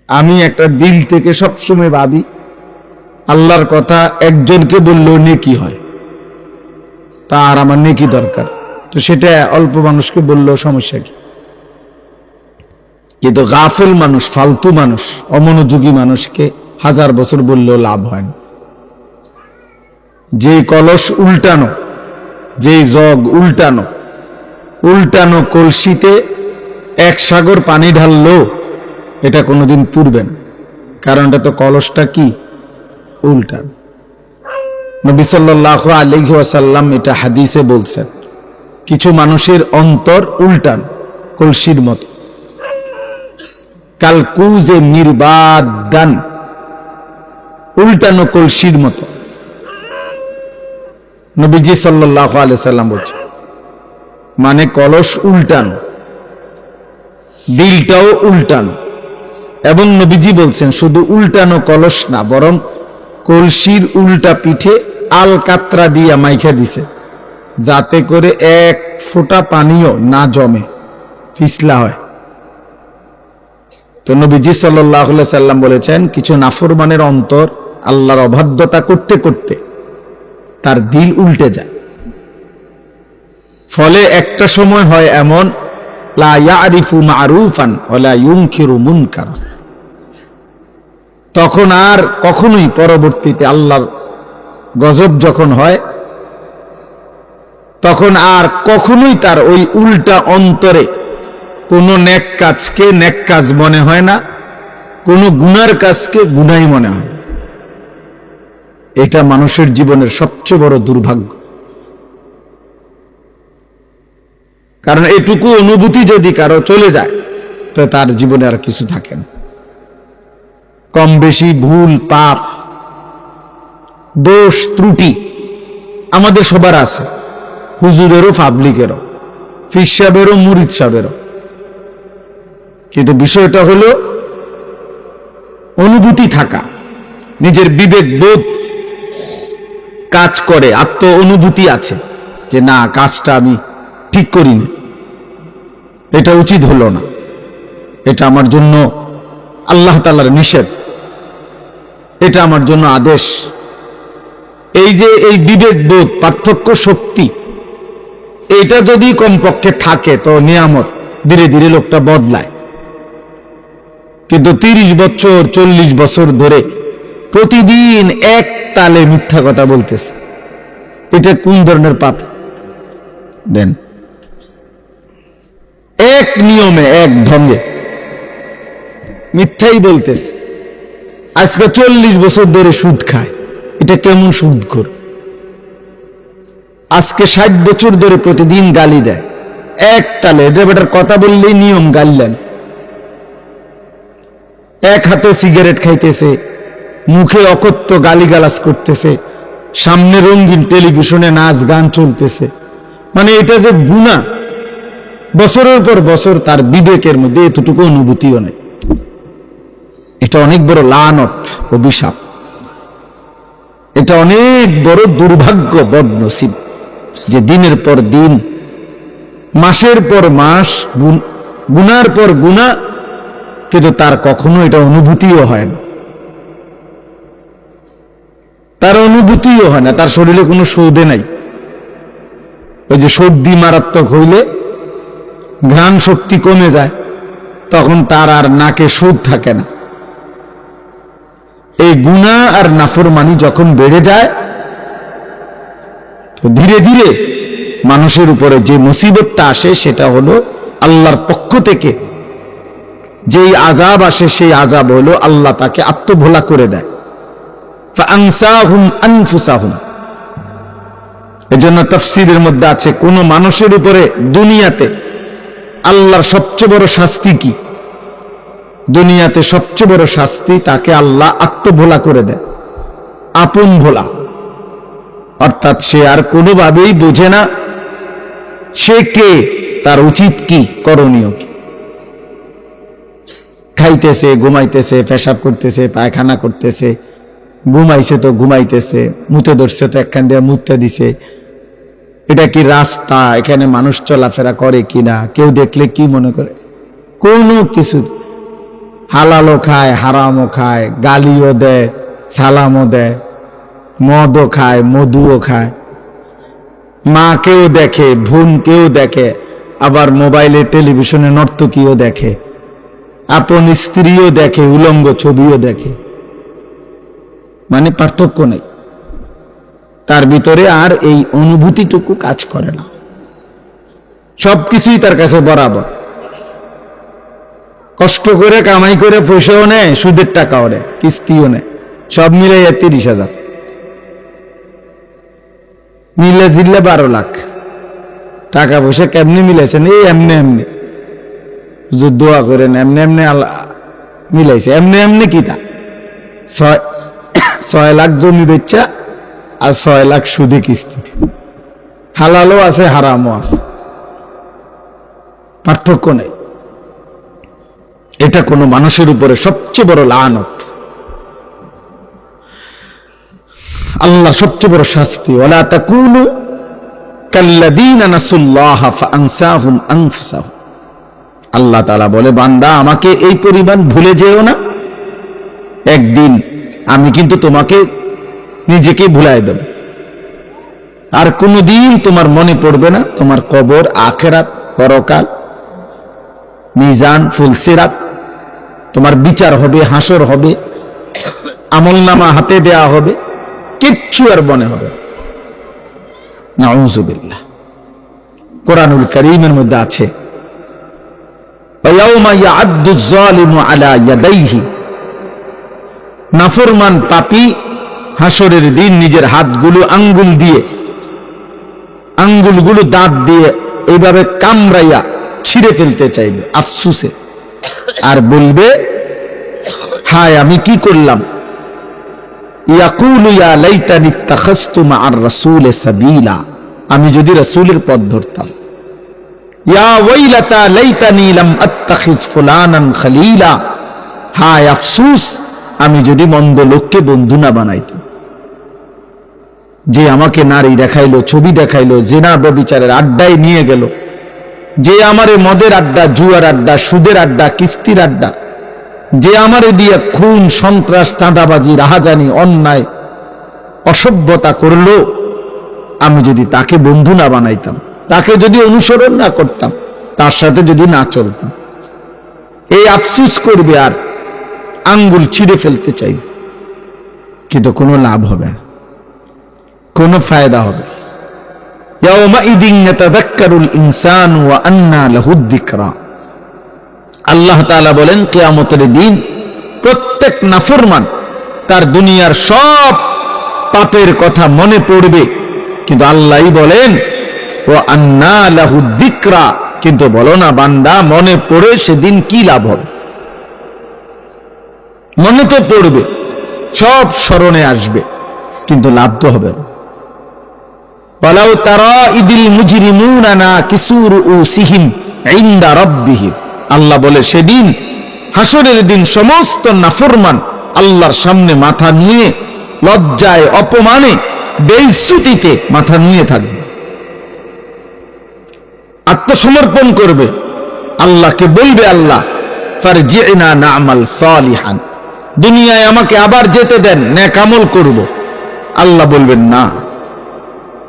আমি একটা দিল থেকে সবসময় ভাবি আল্লাহর কথা একজনকে বললেও নেকি হয়, তার আমার নেকি দরকার, তো সেটা অল্প মানুষকে বললেও সমস্যা কি? কিন্তু গাফেল মানুষ, ফালতু মানুষ, অমনোযোগী মানুষকে 1000 বছর বললেও লাভ হয় না। যে কলস উল্টানো, যে জগ উল্টানো, উল্টানো কলসিতে 1 সাগর পানি ঢাললো এটা কোনোদিন পুরবে না, কারণ এটা তো কলসটা কি উল্টানো। নবী সাল্লাল্লাহু আলাইহি ওয়াসাল্লাম এটা হাদিসে বলছেন, কিছু মানুষের অন্তর উল্টান কলসির মতো, কালকুজে নির্বাদান, উল্টানো কলসির মতো। নবীজি সাল্লাল্লাহু আলাইহি সাল্লাম বলছেন, মানে কলস উল্টানো, দিলটাও উল্টানো। এবং নবীজি বলছেন শুধু উল্টানো কলস না, বরং কলসির উল্টা পিঠে আলকাতরা দিয়া মাইখা দিছে, যাতে করে 1 ফোঁটা পানিও না জমে, পিছলা হয়। তো নবীজি সাল্লাল্লাহু আলাইহি সাল্লাম বলেছেন, কিছু নাফরমানের অন্তর আল্লাহর অবাধ্যতা করতে করতে তার দিল উল্টে যায়, ফলে একটা সময় হয় এমন, লা ইয়ারিফু মারুফান ওয়ালা ইউনকিরু মুনকার, তখন আর কখনোই পরবর্তীতে আল্লাহর গজব যখন হয়, তখন আর কখনোই তার ওই উল্টা অন্তরে কোনো নেক কাজকে নেক কাজ মনে হয় না, কোনো গুনার কাজকে গুনাই মনে হয়। এটা মানুষের জীবনের সবচেয়ে বড় দুর্ভাগ্য। কারণ এটুকু অনুভূতি যদি কারো চলে যায়, তো তার জীবনে আর কিছু থাকে না। কম বেশি ভুল, পাপ, দোষ, ত্রুটি আমাদের সবার আছে, হুজুরেরও, পাবলিকেরও, পীর সাহেবেরও, মুরিদ সাহেবেরও। কিন্তু বিষয়টা হলো অনুভূতি থাকা, নিজের বিবেক বোধ কাজ করে, আত্ম অনুভূতি আছে যে না, কাজটা আমি ঠিক করিনি, এটা উচিত হলো না, এটা আমার জন্য আল্লাহ তাআলার নিষেধ, এটা আমার জন্য আদেশ। এই যে এই বিবেক বোধ, পার্থক্য শক্তি, এটা যদি কমপক্ষে থাকে তো নিয়ামত, ধীরে ধীরে লোকটা বদলায়। কিন্তু 30 বছর 40 বছর ধরে প্রতিদিন এক তালে মিথ্যা কথা বলতেছে, এটা কোন ধরনের পাপ? দেন এক নিয়মে, এক ঢঙ্গে মিথ্যাই বলতেছে। আজকে 40 বছর ধরে সুদ খায়, এটা কেমন সুদখোর? আজকে 60 বছর ধরে প্রতিদিন গালি দেয় এক তালে, এটা বেটার কথা বললেই নিয়ম গাইলেন। এক হাতে সিগারেট খাইতেছে, মুখে অকথ্য গালিগালাজ করতেছে, সামনে রঙিন টেলিভিশনে নাচ গান চলতেছে, মানে এটা যে গুনাহ, বছরের পর বছর তার বিবেকের মধ্যে এতটুকু অনুভূতিও নেই। এটা অনেক বড় লানত, অভিশাপ, এটা অনেক বড় দুর্ভাগ্য, বদনসিব, যে দিনের পর দিন, মাসের পর মাস গুনার পর গুনাহ, কিন্তু তার কখনো এটা অনুভূতিও হয় না, তার অনুভূতিও হয় না, তার শরীরে কোনো সৌদে নাই। ওই যে সর্দি মারাত্মক হইলে ঘ্রাণ শক্তি কমে যায়, তখন তার আর নাকে সুদ থাকে না। এই গুনাহ আর নাফরমানি যখন বেড়ে যায়, তো ধীরে ধীরে মানুষের উপরে যে মুসিবতটা আসে, সেটা হলো আল্লাহর পক্ষ থেকে যেই আযাব আসে, সেই আযাব হলো আল্লাহ তাকে আত্মভোলা করে দেয়। ফাআনসাহুম আনফুসাহুম, এজন্য তাফসীরের মধ্যে আছে, কোন মানুষের উপরে দুনিয়াতে আল্লাহর সবচেয়ে বড় শাস্তি কি? দুনিয়াতে সবচেয়ে বড় শাস্তি, তাকে আল্লাহ আত্মভোলা করে দেয়, আপন ভোলা। অর্থাৎ সে আর কোনোভাবেই বোঝে না সে কে, তার উচিত কি, করণীয় কি। খাইতেছে, ঘুমাইতেছে, পেশাব করতেছে, পায়খানা করতেছে, ঘুমাইছে তো ঘুমাইতেছে, মুতে ধরছে তো একখান দিয়ে মুতে দিছে, এটা কি রাস্তা, এখানে মানুষ চলাফেরা করে কিনা, কেউ দেখলে কি মনে করে, কোনো কিছু হালালও খায়, হারামও খায়, গালিও দেয়, সালামও দেয়, মদও খায়, মধুও খায়, মাকেও দেখে, বোনকেও দেখে, আবার মোবাইলে টেলিভিশনে নর্তকীও দেখে, আপন স্ত্রীও দেখে, উলঙ্গ ছবিও দেখে। মানে পার্থক্য নেই তার ভিতরে, আর এই অনুভূতিটুকু কাজ করে না। সবকিছুই তার কাছে বরাবর। কষ্ট করে কামাই করে পয়সাও নেয়, সুদের টাকাও নেয়, কিস্তিও নেয়, সব মিলে 30,000, মিলে জিল্লে 12 লাখ টাকা পয়সা। কেমনি মিলেছেন? এই এমনি এমনি দোয়া করেন, এমনি এমনি মিলাইছে। এমনি এমনি কি তা 6 লাখ জমি বেচা আর 6 লাখ সুদে কিস্তিতে। হালালও আছে, হারামও আছে, পার্থক্য নেই। এটা কোন মানুষের উপরে সবচেয়ে বড় লানত, আল্লাহ সবচেয়ে বড় শাস্তি। ওয়ালা তাকুনু কাল্লাযীনা নাসুল্লাহ ফাআনসাহুম আনফুসাহুম। আল্লাহ তাআলা বলে, বান্দা আমাকে এই পরিমাণ ভুলে যেও না, একদিন আমি কিন্তু তোমাকে নিজেকে ভুলাই দেব। আর কোনদিন তোমার মনে পড়বে না তোমার কবর, আখিরাত, পরকাল, মিজান, ফুলসিরাত, তোমার বিচার হবে, হাসর হবে, আমলনামা হাতে দেয়া হবে, কিচ্ছু আর মনে হবে। নাউযুবিল্লাহ। কোরআনুল কারীমের মধ্যে আছে, ওয়ায়াউমা ইয়া'আদ্দু যালিমু আলা ইয়াদাইহি। নাফরমান পাপী হাসরের দিন নিজের হাতগুলো আঙ্গুলগুলো দাঁত দিয়ে এইভাবে কামড়াইয়া ছিঁড়ে ফেলতে চাইবে আফসুসে, আর বলবে, হায় আমি কি করলাম। ইয়াকুলু ইয়া লাইতানি ইত্তাখাযতু মা'আর রাসূলি সাবিলা। আমি যদি রাসূলের পথ ধরতাম। ইয়া ওয়াইলাতা লাইতানি লাম আত্তাখিয ফুলানান খলিলা। হায় আফসুস, আমি যদি মন্দ লোককে বন্ধু না বানাইতাম। যে আমাকে নারী দেখাইলো, ছবি দেখাইলো, জিনা ব্যভিচারের আড্ডায় নিয়ে গেল, যে আমারে মদের আড্ডা, জুয়ার আড্ডা, সুদের আড্ডা, কিস্তির আড্ডা, যে আমারে দিয়ে খুন, সন্ত্রাস, চাঁদাবাজি, রাহাজানি, অন্যায়, অসভ্যতা করলো, আমি যদি তাকে বন্ধু না বানাইতাম, তাকে যদি অনুসরণ না করতাম, তার সাথে যদি না চলতাম, এই আফসুস করবে আর আঙ্গুল ছিঁড়ে ফেলতে চাই, কিন্তু কোনো লাভ হবে না, কোনো ফায়দা হবে। ইয়াউমাইদিন ইয়াতাযাক্কারুল ইনসানু ওয়া আন্না লাহুদ যিকরা। আল্লাহ তাআলা বলেন, কিয়ামতের দিন প্রত্যেক নাফরমান তার দুনিয়ার সব পাপের কথা মনে পড়বে, কিন্তু আল্লাহই বলেন, ওয়া আন্না লাহুদ যিকরা। কিন্তু বলো না বান্দা, মনে পড়ে সেদিন কি লাভ হবে? মনে তো পড়বে, সব স্মরণে আসবে, কিন্তু লাভ তো হবে না। ওয়ালাউ তারা ইদিল মুজরিমুনা নাকিসু রুউসিহিম ইনদা রাব্বিহিম। আল্লাহ বলে, সেদিন হাসরের দিন সমস্ত নাফরমান আল্লাহর সামনে মাথা নিয়ে লজ্জায়, অপমানে, বেইজ্জতিতে মাথা নিয়ে থাকবে, আত্মসমর্পণ করবে, আল্লাহকে বলবে, আল্লাহ ফারজি'না না'মাল সালিহান। দুনিয়ায় আমাকে আবার যেতে দেন, নেক আমল করব। আল্লাহ বলবেন, না,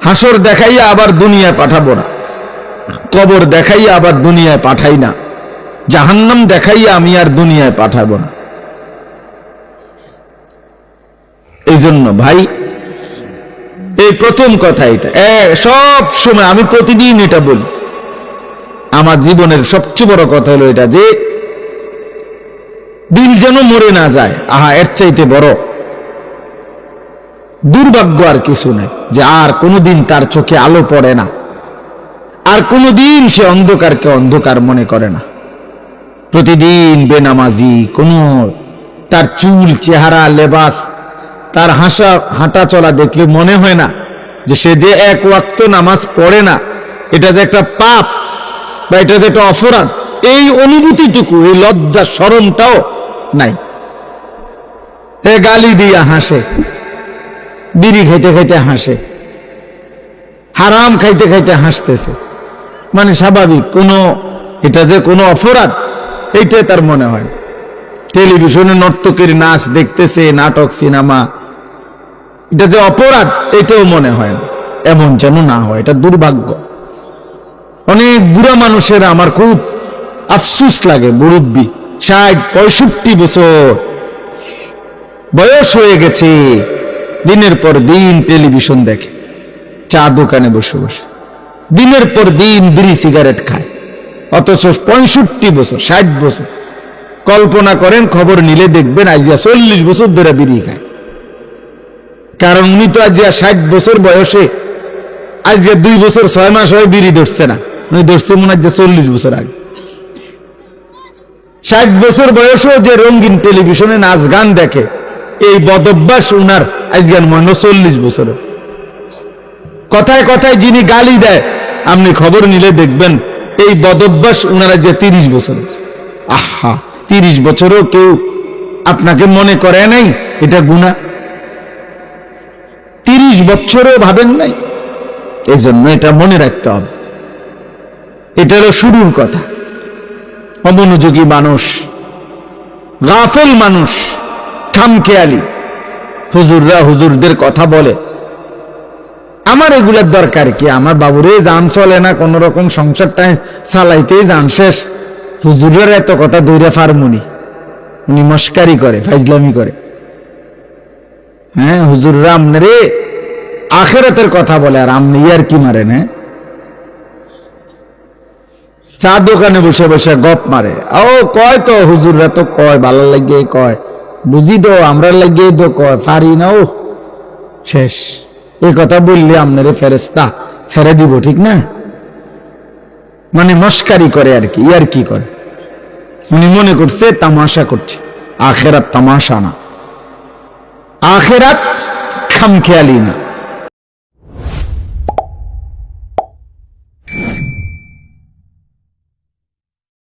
হাসর দেখাইয়া আবার দুনিয়ায় পাঠাবো না, কবর দেখাইয়া আবার দুনিয়ায় পাঠাই না, জাহান্নাম দেখাইয়া আমি আর দুনিয়ায় পাঠাবো না। এই জন্য ভাই, এই প্রথম কথা, এটা সব সময় আমি প্রতিদিন এটা বলি, আমার জীবনের সবচেয়ে বড় কথা হলো এটা, যে দিল যেন মরে না যায়। আহা, এর চাইতে বড় দুর্ভাগ্য আর কিছু নেই, যে আর কোনোদিন তার চোখে আলো পড়ে না, আর কোনোদিন সে অন্ধকারকে অন্ধকার মনে করে না। প্রতিদিন বেনামাজি, কোনো তার চুল, চেহারা, লেবাস, তার হাঁটা চলা দেখলে মনে হয় না যে সে যে এক ওয়াক্ত নামাজ পড়ে না, এটা যে একটা পাপ বা এটা যে একটা অপরাধ, এই অনুভূতিটুকু, এই লজ্জা শরমটাও নাই। গালি দিয়া হাসে, বিড়ি খাইতে খাইতে হাসে, হারাম খাইতে খাইতে হাসতেছে, মানে স্বাভাবিক, কোনো এটা যে কোনো অপরাধ এইটাই তার মনে হয়। টেলিভিশনে নর্তকের নাচ দেখতেছে, নাটক সিনেমা, এটা যে অপরাধ এটাও মনে হয় না। এমন যেন না হয়, এটা দুর্ভাগ্য। অনেক বুড়া মানুষের আমার খুব আফসুস লাগে, মুরব্বী 60-65 বছর বয়স হয়ে গেছে, দিনের পর দিন টেলিভিশন দেখে, চা দোকানে বসে বসে দিনের পর দিন বিড়ি সিগারেট খায়, অথচ 65 বছর 60 বছর। কল্পনা করেন, খবর নিলে দেখবেন আইজিয়া 40 বছর ধরে বিড়ি খায়। কারণ উনি তো আইজিয়া 60 বছর বয়সে, আইজিয়া 2 বছর 6 মাস হয় বিড়ি ধরছে না, উনি ধরছে মনে হয় 40 বছর আগে। 60 বছর বয়সেও যে রঙিন টেলিভিশনে নাচ গান দেখে, এই বদভ্যাস উনার আজকাল মনে 40 বছর। কথায় কথায় যিনি গালি দেয়, আপনি খবর নিলে দেখবেন এই বদভ্যাস উনারা যে 30 বছর। আহা, 30 বছরও কেউ আপনাকে মনে করে নাই এটা গুনাহ? 30 বছরও ভাবেন নাই? এই জন্য এটা মনে রাখতে হবে, এটারও শুরুর কথা। অমনোযোগী মানুষ, গাফেল মানুষ, খামখেয়ালি, হুজুররা হুজুরদের কথা বলে, আমার এগুলার দরকার কি? আমার বাবুরে জান চলে না, কোন রকম সংসারটা চালাইতেই জান শেষ, হুজুরের এত কথা দৌড়ে ফার্মুনি। উনি মস্কারি করে, ফাইজলামি করে। হ্যাঁ, হুজুররা আমনে আখেরাতের কথা বলে, আর আমনি আর কি মারেন? হ্যাঁ, চা দোকানে বসে বসে গপ মারে। ও কয় তো হুজুররা তো কয়, ভালো লাগে কয়, বুঝি তো আমরা লাগিয়ে তো কয়, পারি না। ও শেষ, এই কথা বললে আপনারে ফেরেশতা ছেড়ে দিব, ঠিক না? মানে মস্কারি করে আর কি, ইয়ার কি করে। উনি মনে করছে তামাশা করছে। আখেরাত তামাশা না, আখেরাত খামখেয়ালি না।